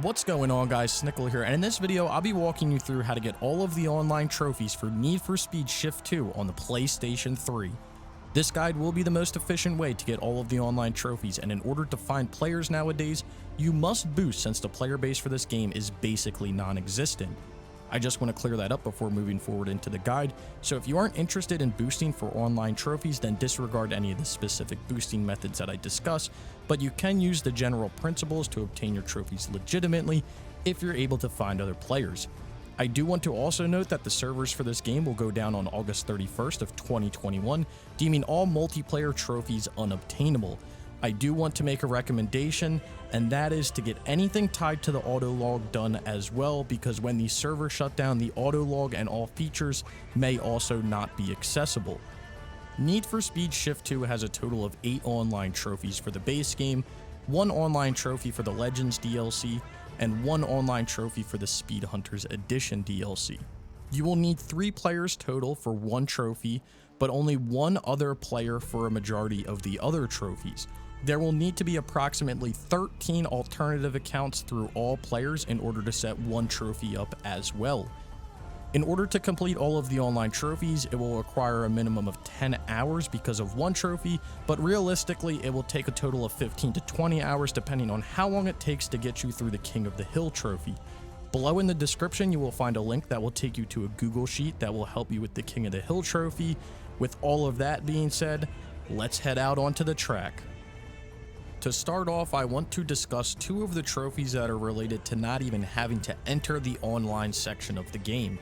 What's going on, guys? Snickel here, and in this video I'll be walking you through how to get all of the online trophies for Need for Speed Shift 2 on the PlayStation 3. This guide will be the most efficient way to get all of the online trophies, and in order to find players nowadays, you must boost since the player base for this game is basically non-existent. I just want to clear that up before moving forward into the guide, so if you aren't interested in boosting for online trophies, then disregard any of the specific boosting methods that I discuss, but you can use the general principles to obtain your trophies legitimately if you're able to find other players. I do want to also note that the servers for this game will go down on August 31st of 2021, deeming all multiplayer trophies unobtainable. I do want to make a recommendation, and that is to get anything tied to the auto log done as well, because when the server shut down, the auto log and all features may also not be accessible. Need for Speed Shift 2 has a total of 8 online trophies for the base game, 1 online trophy for the Legends DLC, and 1 online trophy for the Speed Hunters Edition DLC. You will need 3 players total for 1 trophy, but only 1 other player for a majority of the other trophies. There will need to be approximately 13 alternative accounts through all players in order to set 1 trophy up as well. In order to complete all of the online trophies, it will require a minimum of 10 hours because of 1 trophy, but realistically it will take a total of 15 to 20 hours depending on how long it takes to get you through the King of the Hill trophy. Below in the description you will find a link that will take you to a Google Sheet that will help you with the King of the Hill trophy. With all of that being said, let's head out onto the track. To start off, I want to discuss 2 of the trophies that are related to not even having to enter the online section of the game.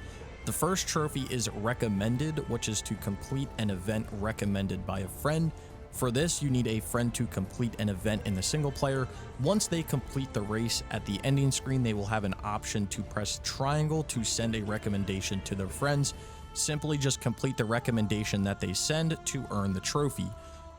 The first trophy is Recommended, which is to complete an event recommended by a friend. For this, you need a friend to complete an event in the single player. Once they complete the race, at the ending screen, they will have an option to press triangle to send a recommendation to their friends. Simply just complete the recommendation that they send to earn the trophy.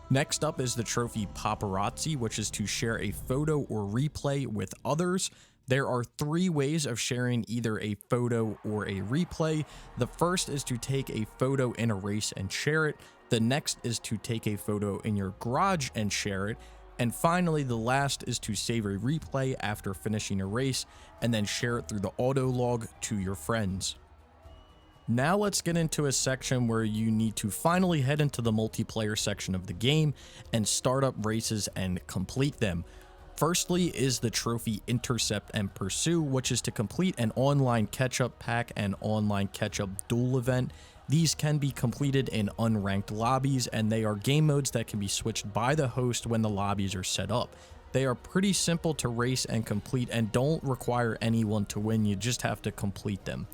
Next up is the trophy Paparazzi, which is to share a photo or replay with others. There are 3 ways of sharing either a photo or a replay. The first is to take a photo in a race and share it. The next is to take a photo in your garage and share it. And finally, the last is to save a replay after finishing a race and then share it through the auto log to your friends. Now let's get into a section where you need to finally head into the multiplayer section of the game and start up races and complete them. Firstly is the trophy Intercept and Pursue, which is to complete an online Catchup pack and online Catchup Duel event. These can be completed in unranked lobbies, and they are game modes that can be switched by the host when the lobbies are set up. They are pretty simple to race and complete and don't require anyone to win, you just have to complete them.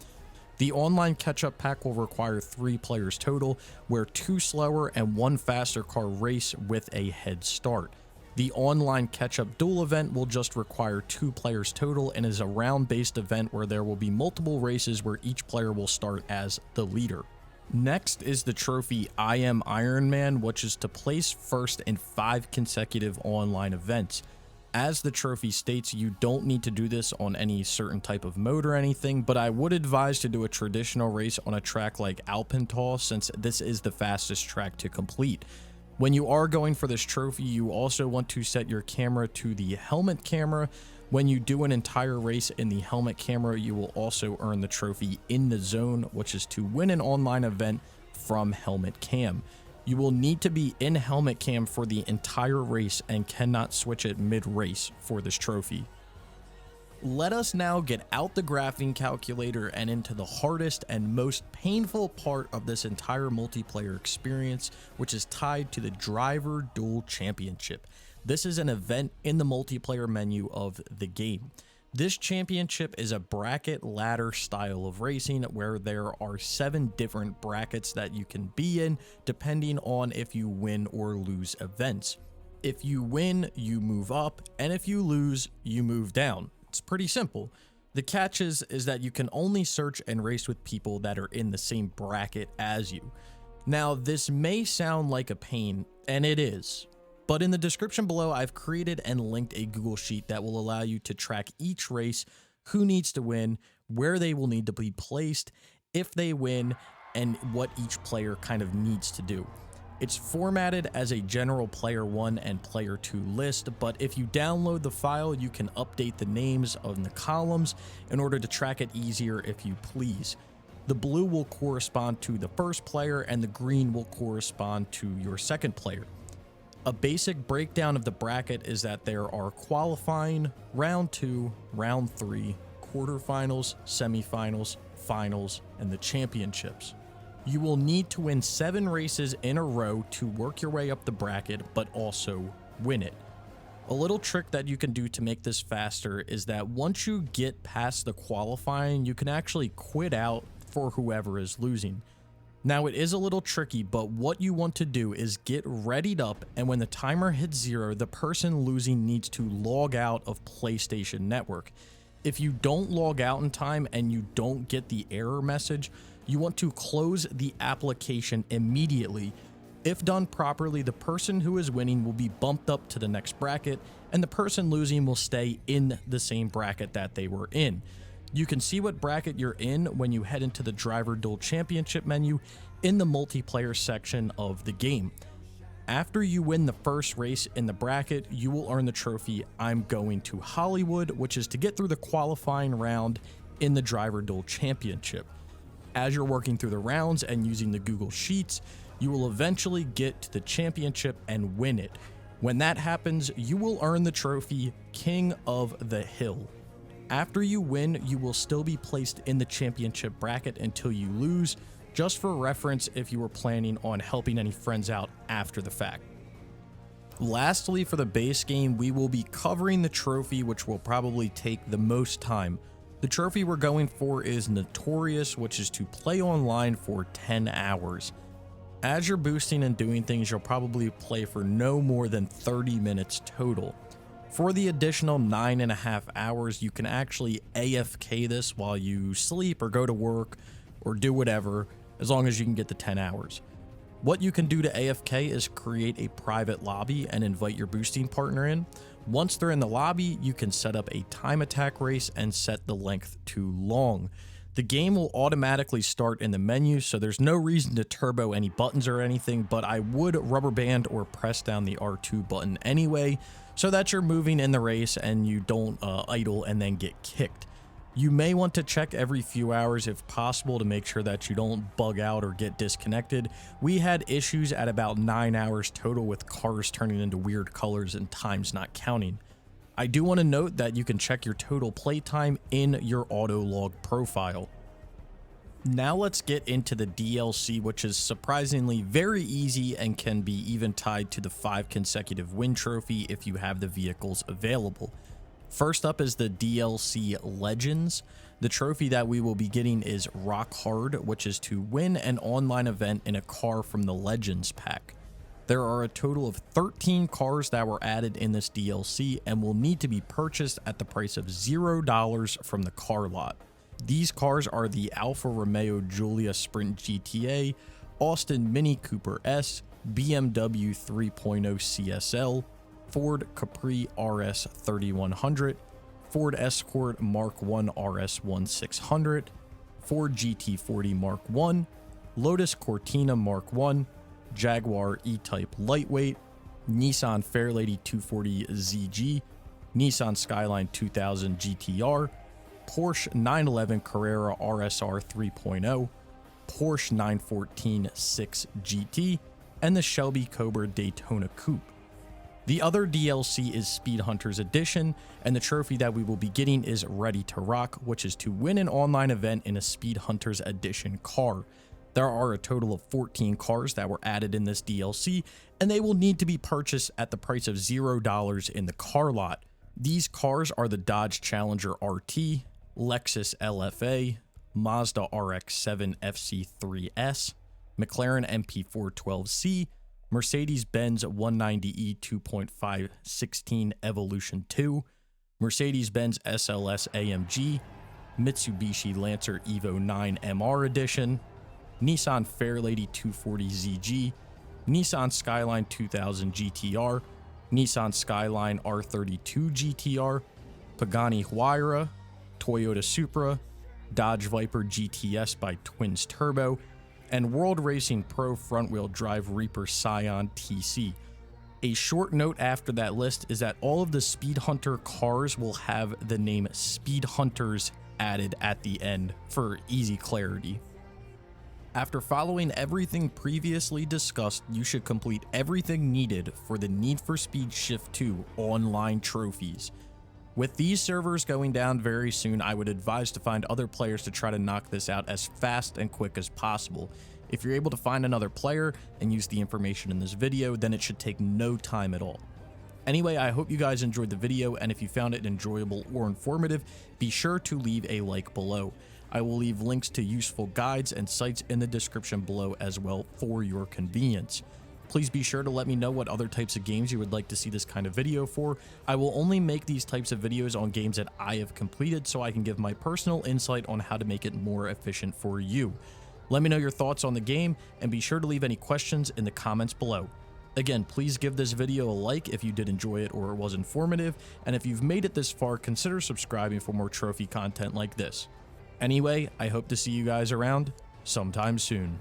The online Catchup pack will require 3 players total, where 2 slower and 1 faster car race with a head start. The online Catchup Duel event will just require 2 players total and is a round-based event where there will be multiple races where each player will start as the leader. Next is the trophy I Am Iron Man, which is to place first in 5 consecutive online events. As the trophy states, you don't need to do this on any certain type of mode or anything, but I would advise to do a traditional race on a track like Alpental, since this is the fastest track to complete. When you are going for this trophy, you also want to set your camera to the helmet camera. When you do an entire race in the helmet camera, you will also earn the trophy In the Zone, which is to win an online event from helmet cam. You will need to be in helmet cam for the entire race and cannot switch it mid-race for this trophy. Let us now get out the graphing calculator and into the hardest and most painful part of this entire multiplayer experience, which is tied to the Driver Duel Championship. This is an event in the multiplayer menu of the game. This championship is a bracket ladder style of racing where there are 7 different brackets that you can be in depending on if you win or lose events. If you win, you move up, and if you lose, you move down. It's pretty simple. The catch is that you can only search and race with people that are in the same bracket as you. Now, this may sound like a pain, and it is. But in the description below, I've created and linked a Google Sheet that will allow you to track each race, who needs to win, where they will need to be placed, if they win, and what each player kind of needs to do. It's formatted as a general player 1 and player 2 list, but if you download the file, you can update the names of the columns in order to track it easier if you please. The blue will correspond to the first player and the green will correspond to your second player. A basic breakdown of the bracket is that there are qualifying, round 2, round 3, quarterfinals, semifinals, finals, and the championships. You will need to win 7 races in a row to work your way up the bracket, but also win it. A little trick that you can do to make this faster is that once you get past the qualifying, you can actually quit out for whoever is losing. Now it is a little tricky, but what you want to do is get readied up, and when the timer hits 0, the person losing needs to log out of PlayStation Network. If you don't log out in time and you don't get the error message, you want to close the application immediately. If done properly, the person who is winning will be bumped up to the next bracket, and the person losing will stay in the same bracket that they were in. You can see what bracket you're in when you head into the Driver Duel Championship menu in the multiplayer section of the game. After you win the first race in the bracket, you will earn the trophy I'm Going to Hollywood, which is to get through the qualifying round in the Driver Duel Championship. As you're working through the rounds and using the Google Sheets, you will eventually get to the championship and win it. When that happens, you will earn the trophy King of the Hill. After you win, you will still be placed in the championship bracket until you lose, just for reference if you were planning on helping any friends out after the fact. Lastly, for the base game, we will be covering the trophy, which will probably take the most time. The trophy we're going for is Notorious, which is to play online for 10 hours. As you're boosting and doing things, you'll probably play for no more than 30 minutes total. For the additional 9.5 hours, you can actually AFK this while you sleep or go to work or do whatever, as long as you can get the 10 hours. What you can do to AFK is create a private lobby and invite your boosting partner in. Once they're in the lobby, you can set up a time attack race and set the length to long. The game will automatically start in the menu, so there's no reason to turbo any buttons or anything, but I would rubber band or press down the R2 button anyway, so that you're moving in the race and you don't idle and then get kicked. You may want to check every few hours if possible to make sure that you don't bug out or get disconnected. We had issues at about 9 hours total with cars turning into weird colors and times not counting. I do want to note that you can check your total playtime in your auto log profile. Now let's get into the DLC, which is surprisingly very easy and can be even tied to the 5 consecutive win trophy if you have the vehicles available. First up is the DLC Legends. The trophy that we will be getting is Rock Hard, which is to win an online event in a car from the Legends pack. There are a total of 13 cars that were added in this DLC and will need to be purchased at the price of $0 from the car lot. These cars are the Alfa Romeo Giulia Sprint GTA, Austin Mini Cooper S, BMW 3.0 CSL, Ford Capri RS 3100, Ford Escort Mark 1 RS 1600, Ford GT40 Mark 1, Lotus Cortina Mark 1, Jaguar E-Type Lightweight, Nissan Fairlady 240 ZG, Nissan Skyline 2000 GTR, Porsche 911 Carrera RSR 3.0, Porsche 914 6 GT, and the Shelby Cobra Daytona Coupe. The other DLC is Speed Hunters Edition, and the trophy that we will be getting is Ready to Rock, which is to win an online event in a Speed Hunters Edition car. There are a total of 14 cars that were added in this DLC, and they will need to be purchased at the price of $0 in the car lot. These cars are the Dodge Challenger RT, Lexus LFA, Mazda RX-7 FC3S, McLaren MP412C, Mercedes-Benz 190e 2.5 16 Evolution 2, Mercedes-Benz SLS AMG, Mitsubishi Lancer Evo 9 MR Edition, Nissan Fairlady 240 ZG, Nissan Skyline 2000 GTR, Nissan Skyline R32 GTR, Pagani Huayra, Toyota Supra, Dodge Viper GTS by Twins Turbo, and World Racing Pro front-wheel drive Reaper Scion TC. A short note after that list is that all of the Speed Hunter cars will have the name Speed Hunters added at the end for easy clarity. After following everything previously discussed, you should complete everything needed for the Need for Speed Shift 2 online trophies. With these servers going down very soon, I would advise to find other players to try to knock this out as fast and quick as possible. If you're able to find another player and use the information in this video, then it should take no time at all. Anyway, I hope you guys enjoyed the video, and if you found it enjoyable or informative, be sure to leave a like below. I will leave links to useful guides and sites in the description below as well for your convenience. Please be sure to let me know what other types of games you would like to see this kind of video for. I will only make these types of videos on games that I have completed so I can give my personal insight on how to make it more efficient for you. Let me know your thoughts on the game, and be sure to leave any questions in the comments below. Again, please give this video a like if you did enjoy it or it was informative, and if you've made it this far, consider subscribing for more trophy content like this. Anyway, I hope to see you guys around sometime soon.